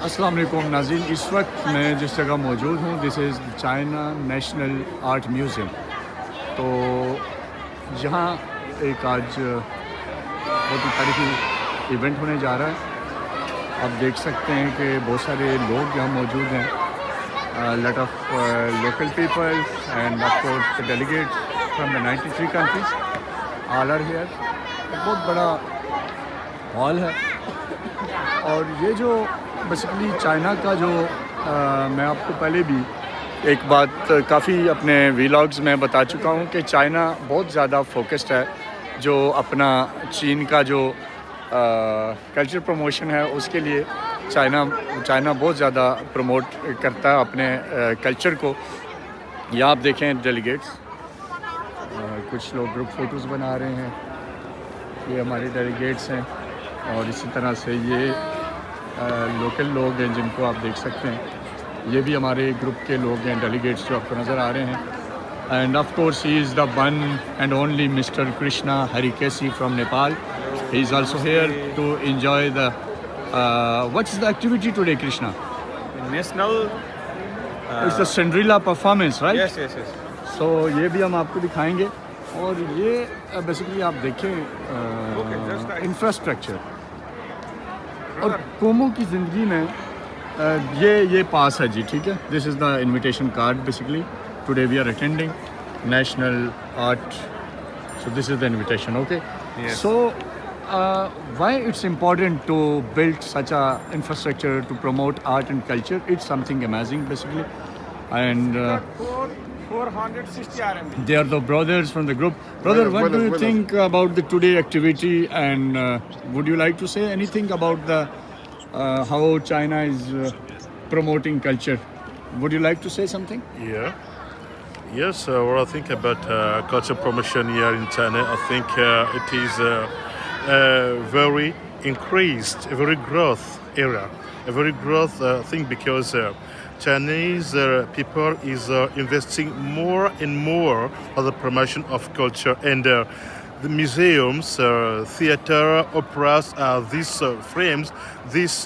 السلام علیکم ناظرین، اس وقت میں جس جگہ موجود ہوں دس از چائنا نیشنل آرٹ میوزیم. تو یہاں ایک آج بہت ہی تاریخی ایونٹ ہونے جا رہا ہے. آپ دیکھ سکتے ہیں کہ بہت سارے لوگ یہاں موجود ہیں. Lot of local people and of course delegate from the 93 countries all are here. بہت بڑا ہال ہے اور یہ جو بیسیکلی چائنا کا جو میں آپ کو پہلے بھی ایک بات کافی اپنے ویلاگز میں بتا چکا ہوں کہ چائنا بہت زیادہ فوکسڈ ہے. جو اپنا چین کا جو کلچر پروموشن ہے اس کے لیے چائنا بہت زیادہ پروموٹ کرتا ہے اپنے کلچر کو. یہاں آپ دیکھیں ڈیلیگیٹس، کچھ لوگ گروپ فوٹوز بنا رہے ہیں. یہ ہمارے ڈیلیگیٹس ہیں اور اسی طرح سے یہ لوکل لوگ ہیں جن کو آپ دیکھ سکتے ہیں. یہ بھی ہمارے گروپ کے لوگ ہیں ڈیلیگیٹس جو آپ کو نظر آ رہے ہیں. And of course he is the one and only mister Krishna Harikesi from Nepal. He is also here to enjoy the what is the activity today Krishna? National it's the Cinderella performance right? Yes yes yes. So یہ بھی ہم آپ کو دکھائیں گے. اور یہ basically آپ دیکھیں انفراسٹرکچر اور قوموں کی زندگی میں یہ پاس ہے جی. ٹھیک ہے، this is the invitation card basically. Today we are attending national art, so this is the invitation. Okay, so why it's important to build such a infrastructure to promote art and culture? It's something amazing basically. And 460 RMB. they are the brothers from the group. Brother, what do you think about the today activity, and would you like to say anything about the how China is promoting culture? Would you like to say something? Yes, what I think about culture promotion here in China, I think it is very increased, a very growth area, a very growth thing, because Chinese people is investing more and more on the promotion of culture, and the museums, theater, operas, these frames, these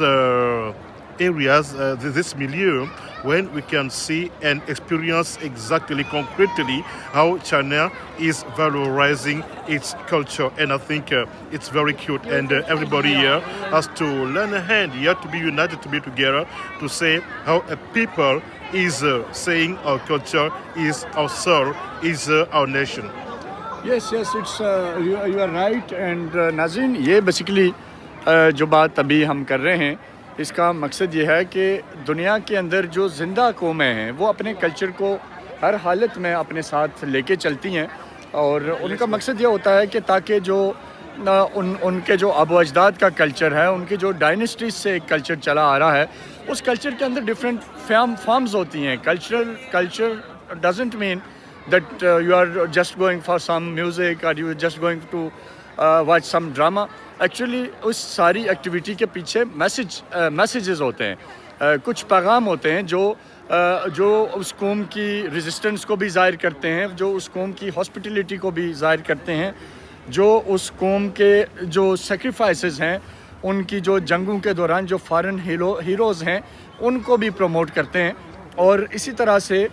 areas, this milieu, when we can see and experience exactly, concretely, how China is valorizing its culture. And I think it's very cute, and everybody here has to lend a hand here to be united, to be together, to say how a people is saying our culture is our soul, is our nation. Yes, it's you are right. And ناظرین، یہ basically جو بات ابھی ہم کر رہے ہیں اس کا مقصد یہ ہے کہ دنیا کے اندر جو زندہ قومیں ہیں وہ اپنے کلچر کو ہر حالت میں اپنے ساتھ لے کے چلتی ہیں. اور ان کا مقصد یہ ہوتا ہے کہ تاکہ جو ان کے جو آبا و اجداد کا کلچر ہے، ان کی جو ڈائنیسٹیز سے ایک کلچر چلا آ رہا ہے، اس کلچر کے اندر ڈفرینٹ فارمز ہوتی ہیں. Culture doesn't mean that you are just going for some music or you are just going to watch some drama. Actually اس ساری ایکٹیویٹی کے پیچھے میسیجز ہوتے ہیں، کچھ پیغام ہوتے ہیں جو اس قوم کی ریزسٹنس کو بھی ظاہر کرتے ہیں، جو اس قوم کی ہاسپٹیلٹی کو بھی ظاہر کرتے ہیں، جو اس قوم کے جو سیکریفائسز ہیں، ان کی جو جنگوں کے دوران جو فارن ہیروز ہیں ان کو بھی پروموٹ کرتے ہیں. اور اسی طرح سے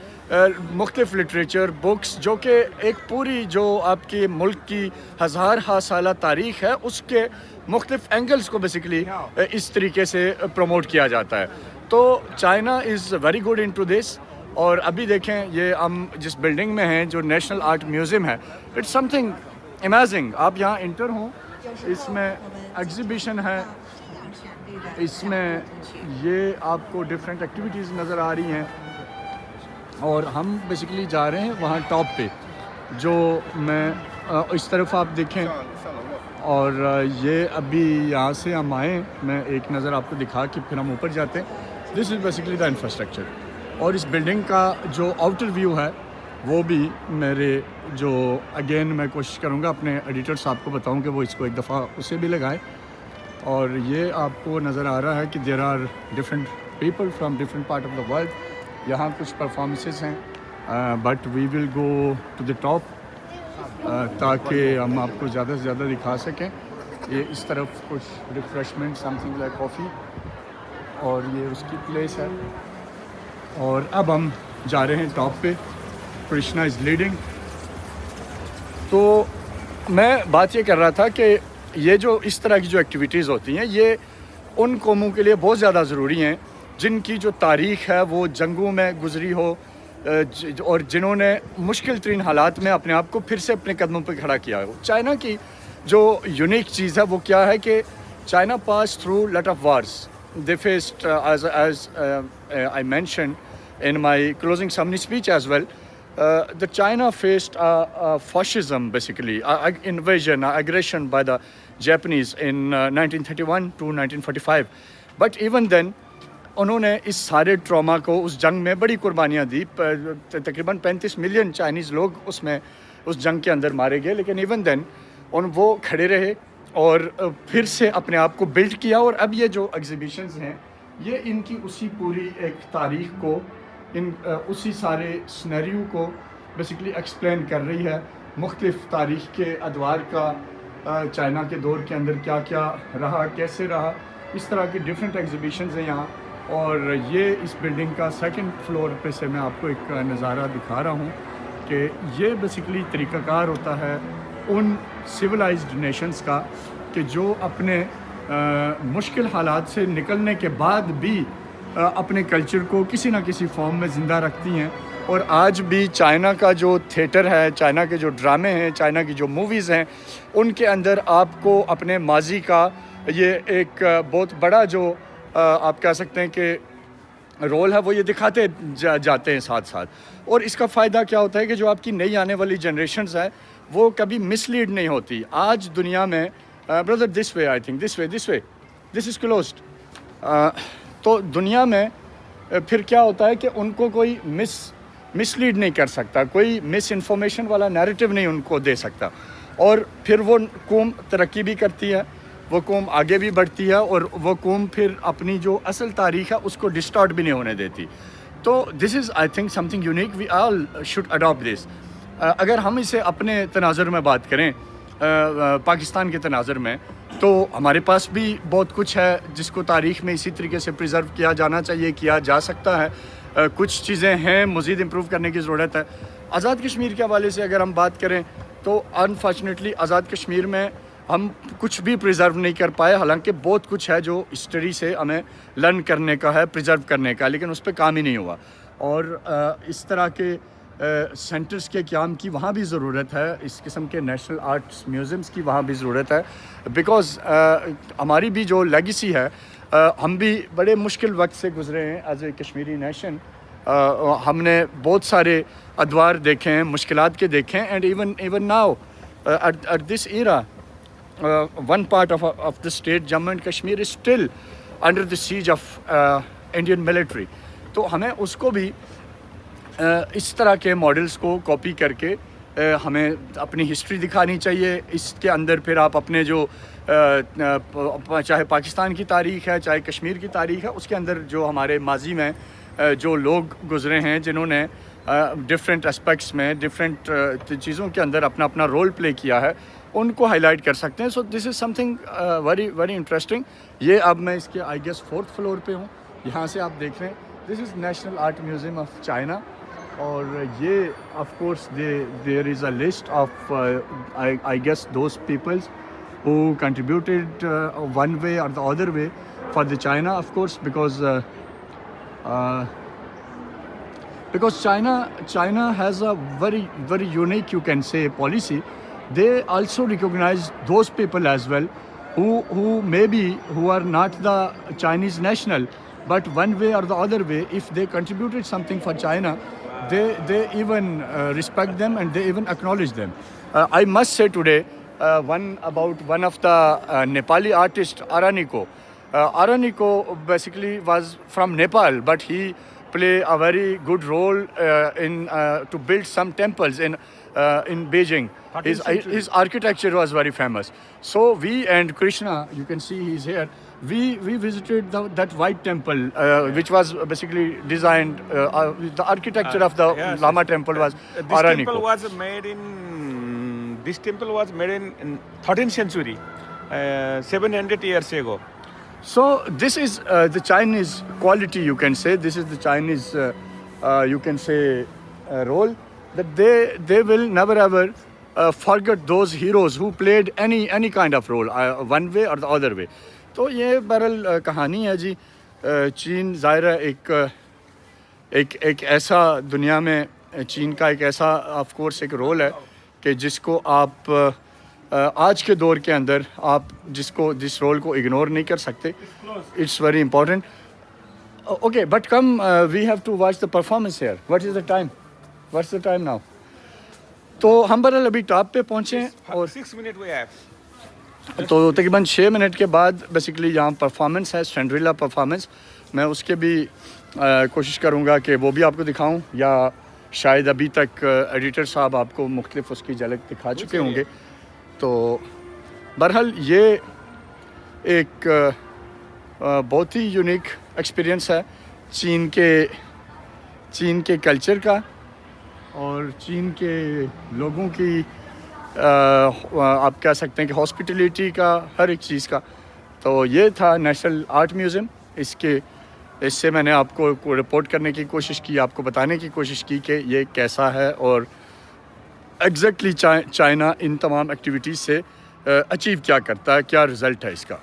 مختلف لٹریچر بکس جو کہ ایک پوری جو آپ کے ملک کی ہزارہ سالہ تاریخ ہے اس کے مختلف اینگلز کو بیسیکلی اس طریقے سے پروموٹ کیا جاتا ہے. تو China is very good into this. اور ابھی دیکھیں یہ ہم جس بلڈنگ میں ہیں جو نیشنل آرٹ میوزیم ہے، اٹس سم تھنگ امیزنگ. آپ یہاں انٹر ہوں، اس میں ایگزیبیشن ہے، اس میں یہ آپ کو ڈفرینٹ ایکٹیویٹیز نظر آ رہی ہیں. اور ہم بیسیکلی جا رہے ہیں وہاں ٹاپ پہ، جو میں اس طرف آپ دیکھیں. اور یہ ابھی یہاں سے ہم آئے، میں ایک نظر آپ کو دکھا کے پھر ہم اوپر جاتے ہیں. This is basically the infrastructure. اور اس بلڈنگ کا جو آؤٹر ویو ہے وہ بھی میرے جو اگین میں کوشش کروں گا اپنے ایڈیٹر صاحب کو بتاؤں کہ وہ اس کو ایک دفعہ اسے بھی لگائے. اور یہ آپ کو نظر آ رہا ہے کہ there are different people from different part of the world. یہاں کچھ پرفارمنسز ہیں، but we will go to the top تاکہ ہم آپ کو زیادہ سے زیادہ دکھا سکیں. یہ اس طرف کچھ ریفریشمنٹ سم تھنگ لائک کافی اور یہ اس کی پلیس ہے. اور اب ہم جا رہے ہیں ٹاپ پہ. Krishna is leading. تو میں بات یہ کر رہا تھا کہ یہ جو اس طرح کی جو ایکٹیویٹیز ہوتی ہیں یہ ان قوموں کے لیے بہت زیادہ ضروری ہیں جن کی جو تاریخ ہے وہ جنگوں میں گزری ہو اور جنہوں نے مشکل ترین حالات میں اپنے آپ کو پھر سے اپنے قدموں پہ کھڑا کیا ہو. چائنا کی جو یونیک چیز ہے وہ کیا ہے کہ China pass through lot of wars. They faced as I mention in my closing summary speech as well, the China faced fascism, basically, invasion, aggression by the Japanese in 1931 to 1945. But even then, انہوں نے اس سارے trauma کو اس جنگ میں بڑی قربانیاں دی. تقریباً 35 million Chinese لوگ اس جنگ کے اندر مارے گئے. لیکن ایون دین وہ کھڑے رہے اور پھر سے اپنے آپ کو بلڈ کیا. اور اب یہ جو ایگزیبیشنز ہیں یہ ان کی اسی پوری ایک تاریخ کو اسی سارے سنیریو کو بیسیکلی ایکسپلین کر رہی ہے. مختلف تاریخ کے ادوار کا چائنا کے دور کے اندر کیا کیا رہا, کیسے رہا, اس طرح کی ڈفرینٹ ایگزیبیشنز ہیں یہاں. اور یہ اس بلڈنگ کا 2nd فلور پہ سے میں آپ کو ایک نظارہ دکھا رہا ہوں کہ یہ بیسیکلی طریقہ کار ہوتا ہے ان سویلائزڈ نیشنز کا کہ جو اپنے مشکل حالات سے نکلنے کے بعد بھی اپنے کلچر کو کسی نہ کسی فارم میں زندہ رکھتی ہیں. اور آج بھی چائنا کا جو تھیٹر ہے, چائنا کے جو ڈرامے ہیں, چائنا کی جو موویز ہیں, ان کے اندر آپ کو اپنے ماضی کا یہ ایک بہت بڑا جو آپ کہہ سکتے ہیں کہ رول ہے وہ یہ دکھاتے جاتے ہیں ساتھ ساتھ. اور اس کا فائدہ کیا ہوتا ہے کہ جو آپ کی نئی آنے والی جنریشنز ہیں وہ کبھی مس لیڈ نہیں ہوتی. آج دنیا میں brother this way, I think this way, this is closed. تو دنیا میں پھر کیا ہوتا ہے کہ ان کو کوئی مس لیڈ نہیں کر سکتا, کوئی مس انفارمیشن والا نیریٹو نہیں ان کو دے سکتا. اور پھر وہ قوم ترقی بھی کرتی ہے, وہ قوم آگے بھی بڑھتی ہے, اور وہ قوم پھر اپنی جو اصل تاریخ ہے اس کو ڈسٹارٹ بھی نہیں ہونے دیتی. تو this is I think something unique, we all should adapt this. اگر ہم اسے اپنے تناظر میں بات کریں, پاکستان کے تناظر میں, تو ہمارے پاس بھی بہت کچھ ہے جس کو تاریخ میں اسی طریقے سے پریزرو کیا جانا چاہیے, کیا جا سکتا ہے. کچھ چیزیں ہیں مزید امپروو کرنے کی ضرورت ہے. آزاد کشمیر کے حوالے سے اگر ہم بات کریں تو انفارچونیٹلی آزاد کشمیر میں ہم کچھ بھی پریزرو نہیں کر پائے, حالانکہ بہت کچھ ہے جو ہسٹری سے ہمیں لرن کرنے کا ہے, پریزرو کرنے کا, لیکن اس پہ کام ہی نہیں ہوا. اور اس طرح کے سینٹرز کے قیام کی وہاں بھی ضرورت ہے, اس قسم کے نیشنل آرٹس میوزیمز کی وہاں بھی ضرورت ہے. بیکاز ہماری بھی جو لیگیسی ہے, ہم بھی بڑے مشکل وقت سے گزرے ہیں ایز اے کشمیری نیشن. ہم نے بہت سارے ادوار دیکھے ہیں, مشکلات کے دیکھے ہیں. And even now at this era one part of the state, Jammu and Kashmir, is still under the siege of Indian military. تو ہمیں اس کو بھی اس طرح کے ماڈلز کو کاپی کر کے ہمیں اپنی ہسٹری دکھانی چاہیے. اس کے اندر پھر آپ اپنے جو چاہے پاکستان کی تاریخ ہے, چاہے کشمیر کی تاریخ ہے, اس کے اندر جو ہمارے ماضی میں جو لوگ گزرے ہیں جنہوں نے ڈفرینٹ اسپیکٹس میں, ڈفرینٹ چیزوں کے اندر اپنا اپنا رول پلے کیا ہے, ان کو ہائی لائٹ کر سکتے ہیں. سو this is some thing very interesting. یہ اب میں اس کے آئی گیس 4th فلور پہ ہوں. یہاں سے آپ دیکھ رہے ہیں this is national art museum of China. اور یہ of course there is a list of I guess those peoples who contributed one way or the other way for the China, of course, because China has a very unique, you can say, policy. They also recognize those people as well who are not the Chinese national, but one way or the other way, if they contributed something for China, they even respect them and they even acknowledge them. I must say today one of the Nepali artist, Araniko. Araniko basically was from Nepal, but he played a very good role to build some temples in Beijing. His architecture was very famous. So we and Krishna, you can see he's here, we visited that white temple which was basically designed, the architecture of the Lama temple was Araniko. This temple was made in 13th century, 700 years ago. So this is the Chinese quality, you can say. This is the Chinese, you can say, role, that they will never ever forget those heroes who played any kind of role, one way or the other way. تو یہ بہرحال کہانی ہے جی. چین ظاہر ہے ایک ایسا دنیا میں چین کا ایک ایسا آف کورس ایک رول ہے کہ جس کو آپ آج کے دور کے اندر آپ جس رول کو اگنور نہیں کر سکتے. It's very important. Okay but come we have to watch the performance here. What is the time? What's the time now? تو ہم بہرحال ابھی ٹاپ پہ پہنچے ہیں اور 6 minutes we have. تو تقریباً 6 منٹ کے بعد بیسیکلی یہاں پرفارمنس ہے، سینڈریلا پرفارمنس. میں اس کے بھی کوشش کروں گا کہ وہ بھی آپ کو دکھاؤں، یا شاید ابھی تک ایڈیٹر صاحب آپ کو مختلف اس کی جھلک دکھا چکے ہوں گے. تو بہرحال یہ ایک بہت ہی یونیک ایکسپیرئنس ہے چین کے کلچر کا اور چین کے لوگوں کی آپ کہہ سکتے ہیں کہ ہاسپٹیلیٹی کا، ہر ایک چیز کا. تو یہ تھا نیشنل آرٹ میوزیم. اس سے میں نے آپ کو رپورٹ کرنے کی کوشش کی، آپ کو بتانے کی کوشش کی کہ یہ کیسا ہے اور ایگزیکٹلی چائنا ان تمام ایکٹیویٹیز سے اچیو کیا کرتا ہے، کیا رزلٹ ہے اس کا.